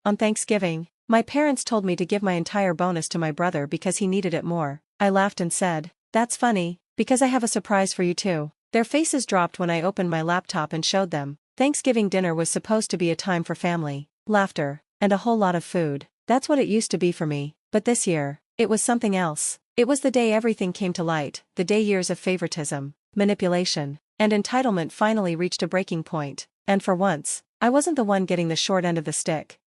On Thanksgiving, my parents told me to give my entire bonus to my brother because he needed it more. I laughed and said, "That's funny, because I have a surprise for you too." Their faces dropped when I opened my laptop and showed them. Thanksgiving dinner was supposed to be a time for family, laughter, and a whole lot of food. That's what it used to be for me, but this year, it was something else. It was the day everything came to light, the day years of favoritism, manipulation, and entitlement finally reached a breaking point, and for once, I wasn't the one getting the short end of the stick.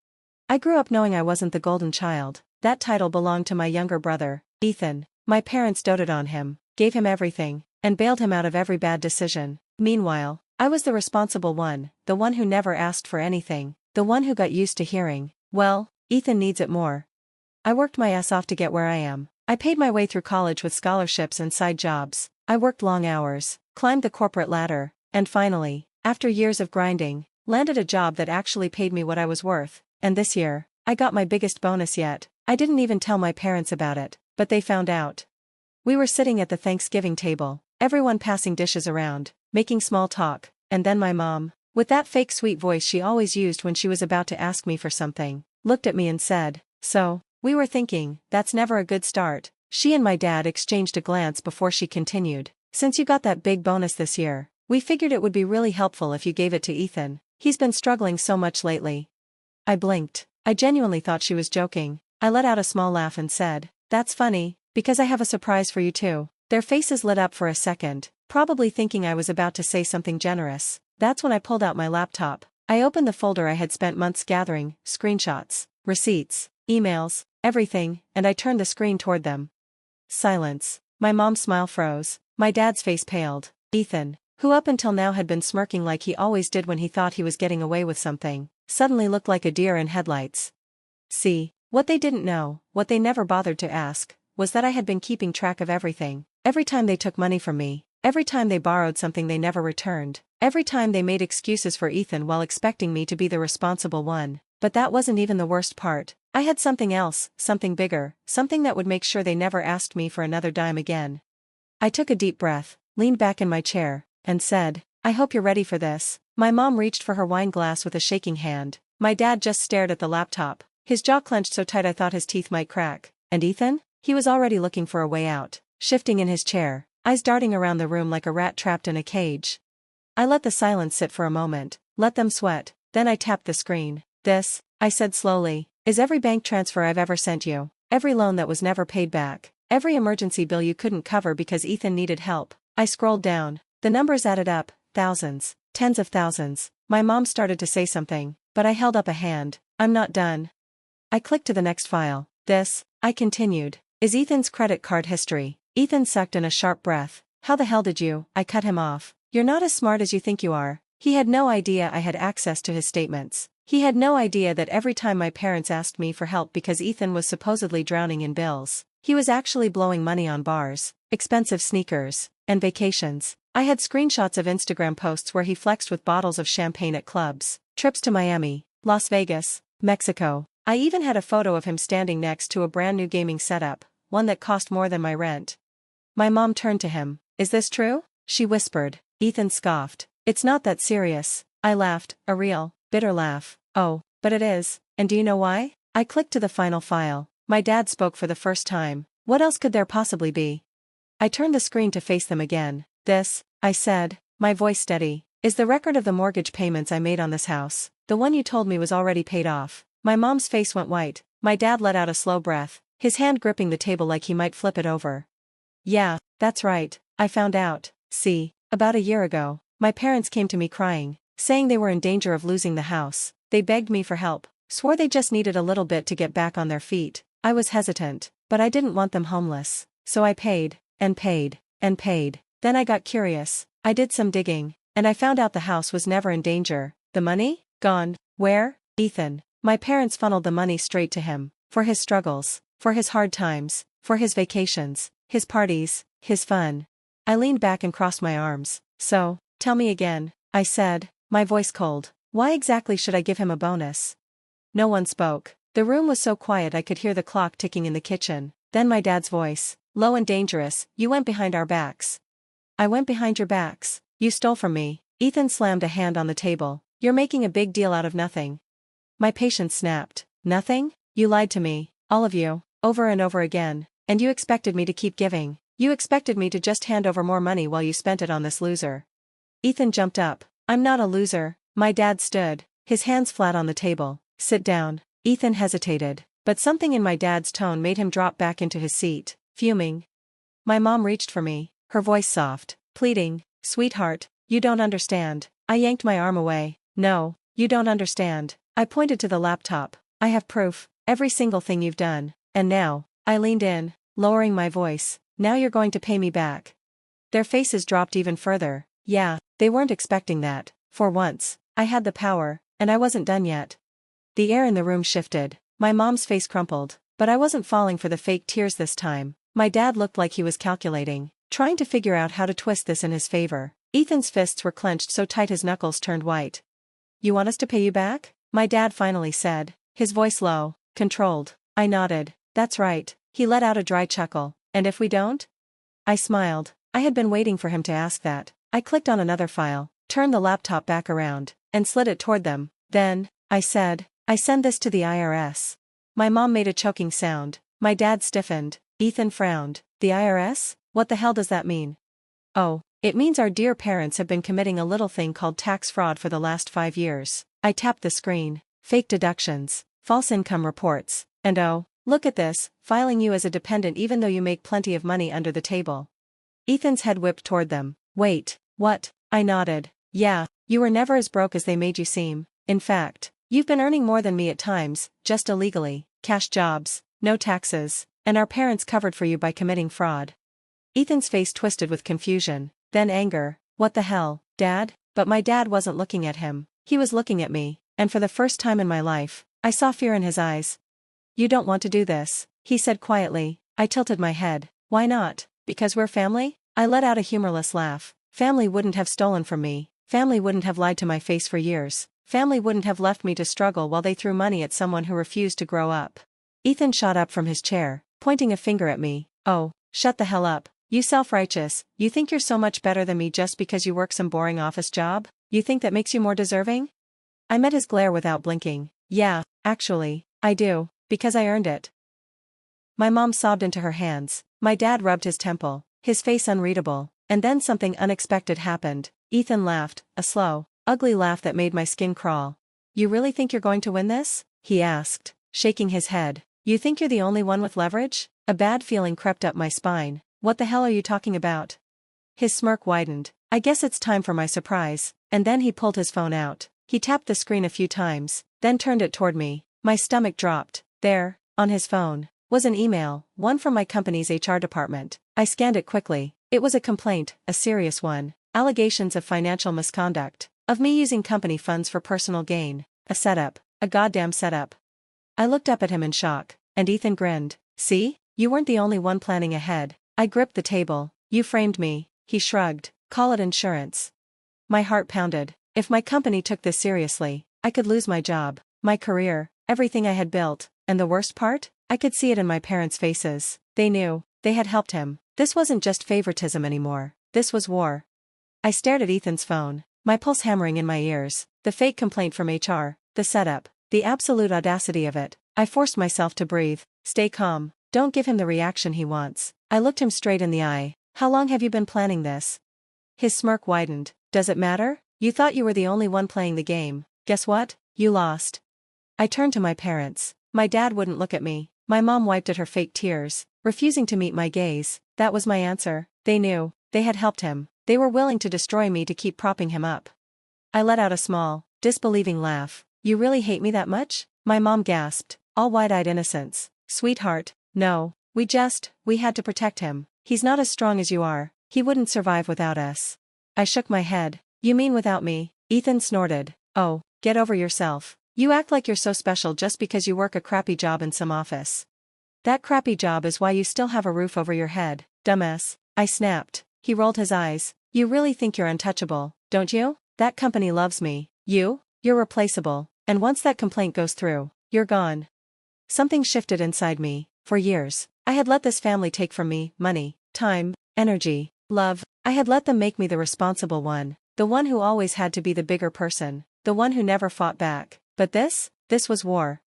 I grew up knowing I wasn't the golden child. That title belonged to my younger brother, Ethan. My parents doted on him, gave him everything, and bailed him out of every bad decision. Meanwhile, I was the responsible one, the one who never asked for anything, the one who got used to hearing, "Well, Ethan needs it more." I worked my ass off to get where I am. I paid my way through college with scholarships and side jobs. I worked long hours, climbed the corporate ladder, and finally, after years of grinding, landed a job that actually paid me what I was worth. And this year, I got my biggest bonus yet. I didn't even tell my parents about it, but they found out. We were sitting at the Thanksgiving table, everyone passing dishes around, making small talk, and then my mom, with that fake sweet voice she always used when she was about to ask me for something, looked at me and said, "So, we were thinking, that's never a good start." She and my dad exchanged a glance before she continued, "Since you got that big bonus this year, we figured it would be really helpful if you gave it to Ethan. He's been struggling so much lately." I blinked. I genuinely thought she was joking. I let out a small laugh and said, "That's funny, because I have a surprise for you too." Their faces lit up for a second, probably thinking I was about to say something generous. That's when I pulled out my laptop. I opened the folder I had spent months gathering, screenshots, receipts, emails, everything, and I turned the screen toward them. Silence. My mom's smile froze. My dad's face paled. Ethan, who up until now had been smirking like he always did when he thought he was getting away with something, suddenly looked like a deer in headlights. See, what they didn't know, what they never bothered to ask, was that I had been keeping track of everything. Every time they took money from me, every time they borrowed something they never returned, every time they made excuses for Ethan while expecting me to be the responsible one. But that wasn't even the worst part. I had something else, something bigger, something that would make sure they never asked me for another dime again. I took a deep breath, leaned back in my chair, and said, "I hope you're ready for this." My mom reached for her wine glass with a shaking hand. My dad just stared at the laptop, his jaw clenched so tight I thought his teeth might crack. And Ethan? He was already looking for a way out, shifting in his chair, eyes darting around the room like a rat trapped in a cage. I let the silence sit for a moment, let them sweat, then I tapped the screen. "This," I said slowly, "is every bank transfer I've ever sent you, every loan that was never paid back, every emergency bill you couldn't cover because Ethan needed help." I scrolled down. The numbers added up, thousands, tens of thousands. My mom started to say something, but I held up a hand. "I'm not done." I clicked to the next file. "This," I continued, "is Ethan's credit card history." Ethan sucked in a sharp breath. "How the hell did you?" I cut him off. "You're not as smart as you think you are." He had no idea I had access to his statements. He had no idea that every time my parents asked me for help because Ethan was supposedly drowning in bills, he was actually blowing money on bars, expensive sneakers, and vacations. I had screenshots of Instagram posts where he flexed with bottles of champagne at clubs, trips to Miami, Las Vegas, Mexico. I even had a photo of him standing next to a brand new gaming setup, one that cost more than my rent. My mom turned to him. "Is this true?" she whispered. Ethan scoffed. "It's not that serious." I laughed, a real, bitter laugh. "Oh, but it is, and do you know why?" I clicked to the final file. My dad spoke for the first time. "What else could there possibly be?" I turned the screen to face them again. "This," I said, my voice steady, "is the record of the mortgage payments I made on this house. The one you told me was already paid off." My mom's face went white. My dad let out a slow breath, his hand gripping the table like he might flip it over. "Yeah, that's right, I found out. See, about a year ago, my parents came to me crying, saying they were in danger of losing the house. They begged me for help, swore they just needed a little bit to get back on their feet. I was hesitant, but I didn't want them homeless. So I paid, and paid, and paid. Then I got curious. I did some digging, and I found out the house was never in danger. The money? Gone. Where? Ethan. My parents funneled the money straight to him. For his struggles, for his hard times, for his vacations, his parties, his fun." I leaned back and crossed my arms. "So, tell me again," I said, my voice cold. "Why exactly should I give him a bonus?" No one spoke. The room was so quiet I could hear the clock ticking in the kitchen. Then my dad's voice, low and dangerous. "You went behind our backs." "I went behind your backs. You stole from me." Ethan slammed a hand on the table. "You're making a big deal out of nothing." My patience snapped. Nothing? You lied to me, all of you, over and over again, and you expected me to keep giving. You expected me to just hand over more money while you spent it on this loser. Ethan jumped up. I'm not a loser. My dad stood, his hands flat on the table. Sit down. Ethan hesitated, but something in my dad's tone made him drop back into his seat, fuming. My mom reached for me, her voice soft, pleading. Sweetheart, you don't understand. I yanked my arm away. No, you don't understand. I pointed to the laptop. I have proof, every single thing you've done. And now, I leaned in, lowering my voice. Now you're going to pay me back. Their faces dropped even further. Yeah, they weren't expecting that. For once, I had the power, and I wasn't done yet. The air in the room shifted. My mom's face crumpled, but I wasn't falling for the fake tears this time. My dad looked like he was calculating, trying to figure out how to twist this in his favor. Ethan's fists were clenched so tight his knuckles turned white. You want us to pay you back? My dad finally said, his voice low, controlled. I nodded. That's right. He let out a dry chuckle. And if we don't? I smiled. I had been waiting for him to ask that. I clicked on another file, turned the laptop back around, and slid it toward them. Then, I said, I send this to the IRS. My mom made a choking sound. My dad stiffened. Ethan frowned. The IRS? What the hell does that mean? Oh, it means our dear parents have been committing a little thing called tax fraud for the last 5 years. I tapped the screen. Fake deductions, false income reports, and oh, look at this, filing you as a dependent even though you make plenty of money under the table. Ethan's head whipped toward them. Wait, what? I nodded. Yeah, you were never as broke as they made you seem. In fact, you've been earning more than me at times, just illegally, cash jobs, no taxes, and our parents covered for you by committing fraud. Ethan's face twisted with confusion, then anger. What the hell, Dad? But my dad wasn't looking at him. He was looking at me, and for the first time in my life, I saw fear in his eyes. You don't want to do this, he said quietly. I tilted my head. Why not? Because we're family? I let out a humorless laugh. Family wouldn't have stolen from me. Family wouldn't have lied to my face for years. Family wouldn't have left me to struggle while they threw money at someone who refused to grow up. Ethan shot up from his chair, pointing a finger at me. Oh, shut the hell up. You self-righteous, you think you're so much better than me just because you work some boring office job? You think that makes you more deserving? I met his glare without blinking. Yeah, actually, I do, because I earned it. My mom sobbed into her hands. My dad rubbed his temple, his face unreadable, and then something unexpected happened. Ethan laughed, a slow, ugly laugh that made my skin crawl. You really think you're going to win this? He asked, shaking his head. You think you're the only one with leverage? A bad feeling crept up my spine. What the hell are you talking about? His smirk widened. I guess it's time for my surprise. And then he pulled his phone out. He tapped the screen a few times, then turned it toward me. My stomach dropped. There, on his phone, was an email, one from my company's HR department. I scanned it quickly. It was a complaint, a serious one. Allegations of financial misconduct, of me using company funds for personal gain. A setup, a goddamn setup. I looked up at him in shock, and Ethan grinned. See? You weren't the only one planning ahead. I gripped the table. You framed me, he shrugged. Call it insurance. My heart pounded. If my company took this seriously, I could lose my job, my career, everything I had built, and the worst part? I could see it in my parents' faces. They knew, they had helped him. This wasn't just favoritism anymore. This was war. I stared at Ethan's phone, my pulse hammering in my ears. The fake complaint from HR, the setup, the absolute audacity of it. I forced myself to breathe. Stay calm. Don't give him the reaction he wants. I looked him straight in the eye. How long have you been planning this? His smirk widened. Does it matter? You thought you were the only one playing the game. Guess what? You lost. I turned to my parents. My dad wouldn't look at me. My mom wiped at her fake tears, refusing to meet my gaze. That was my answer. They knew. They had helped him. They were willing to destroy me to keep propping him up. I let out a small, disbelieving laugh. You really hate me that much? My mom gasped, all wide-eyed innocence. Sweetheart, no. We had to protect him. He's not as strong as you are. He wouldn't survive without us. I shook my head. You mean without me? Ethan snorted. Oh, get over yourself. You act like you're so special just because you work a crappy job in some office. That crappy job is why you still have a roof over your head, dumbass. I snapped. He rolled his eyes. You really think you're untouchable, don't you? That company loves me. You're replaceable. And once that complaint goes through, you're gone. Something shifted inside me. For years, I had let this family take from me money, time, energy, love. I had let them make me the responsible one, the one who always had to be the bigger person, the one who never fought back. But this was war.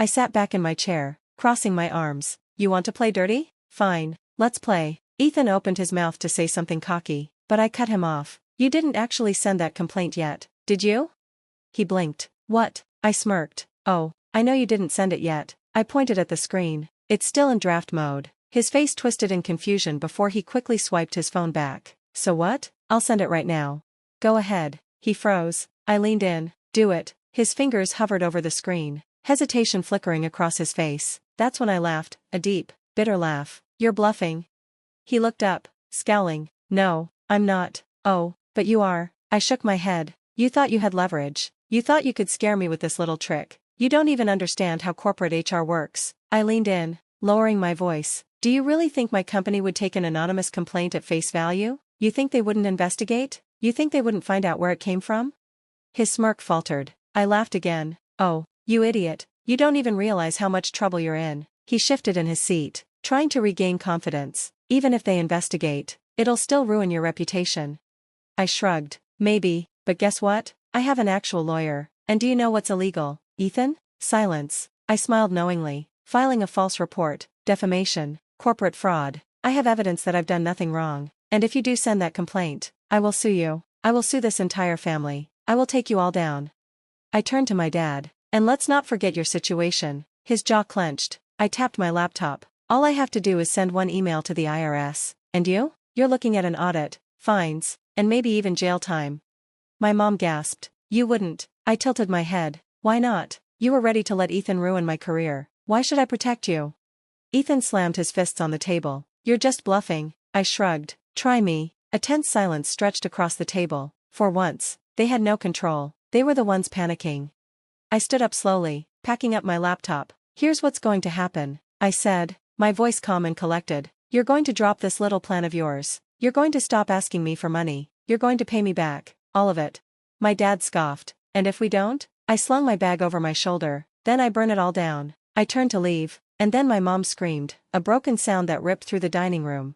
I sat back in my chair, crossing my arms. You want to play dirty? Fine, let's play. Ethan opened his mouth to say something cocky, but I cut him off. You didn't actually send that complaint yet, did you? He blinked. What? I smirked. Oh, I know you didn't send it yet. I pointed at the screen. It's still in draft mode. His face twisted in confusion before he quickly swiped his phone back. So what? I'll send it right now. Go ahead. He froze. I leaned in. Do it. His fingers hovered over the screen, hesitation flickering across his face. That's when I laughed, a deep, bitter laugh. You're bluffing. He looked up, scowling. No, I'm not. Oh, but you are. I shook my head. You thought you had leverage. You thought you could scare me with this little trick. You don't even understand how corporate HR works. I leaned in, lowering my voice. Do you really think my company would take an anonymous complaint at face value? You think they wouldn't investigate? You think they wouldn't find out where it came from? His smirk faltered. I laughed again. Oh, you idiot. You don't even realize how much trouble you're in. He shifted in his seat, trying to regain confidence. Even if they investigate, it'll still ruin your reputation. I shrugged. Maybe, but guess what? I have an actual lawyer. And do you know what's illegal, Ethan? Silence. I smiled knowingly. Filing a false report, defamation, corporate fraud. I have evidence that I've done nothing wrong. And if you do send that complaint, I will sue you. I will sue this entire family. I will take you all down. I turned to my dad. And let's not forget your situation. His jaw clenched. I tapped my laptop. All I have to do is send one email to the IRS. And you? You're looking at an audit, fines, and maybe even jail time. My mom gasped. You wouldn't. I tilted my head. Why not? You were ready to let Ethan ruin my career. Why should I protect you? Ethan slammed his fists on the table. You're just bluffing. I shrugged. Try me. A tense silence stretched across the table. For once, they had no control. They were the ones panicking. I stood up slowly, packing up my laptop. Here's what's going to happen, I said, my voice calm and collected. You're going to drop this little plan of yours. You're going to stop asking me for money. You're going to pay me back, all of it. My dad scoffed. And if we don't? I slung my bag over my shoulder. Then I burn it all down. I turned to leave, and then my mom screamed, a broken sound that ripped through the dining room.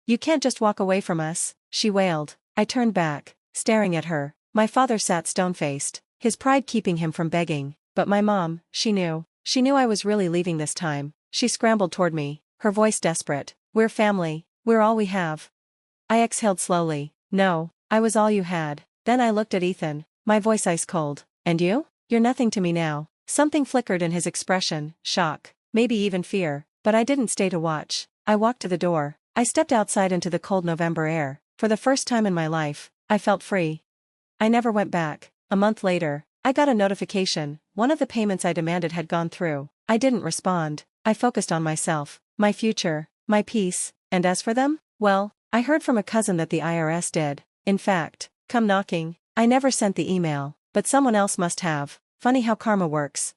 You can't just walk away from us, she wailed. I turned back, staring at her. My father sat stone-faced, his pride keeping him from begging. But my mom, she knew. She knew I was really leaving this time. She scrambled toward me, her voice desperate. We're family. We're all we have. I exhaled slowly. No, I was all you had. Then I looked at Ethan, my voice ice cold. And you? You're nothing to me now. Something flickered in his expression, shock, maybe even fear, but I didn't stay to watch. I walked to the door. I stepped outside into the cold November air. For the first time in my life, I felt free. I never went back. A month later, I got a notification. One of the payments I demanded had gone through. I didn't respond. I focused on myself, my future, my peace, and as for them, well, I heard from a cousin that the IRS did. In fact, come knocking. I never sent the email, but someone else must have. Funny how karma works.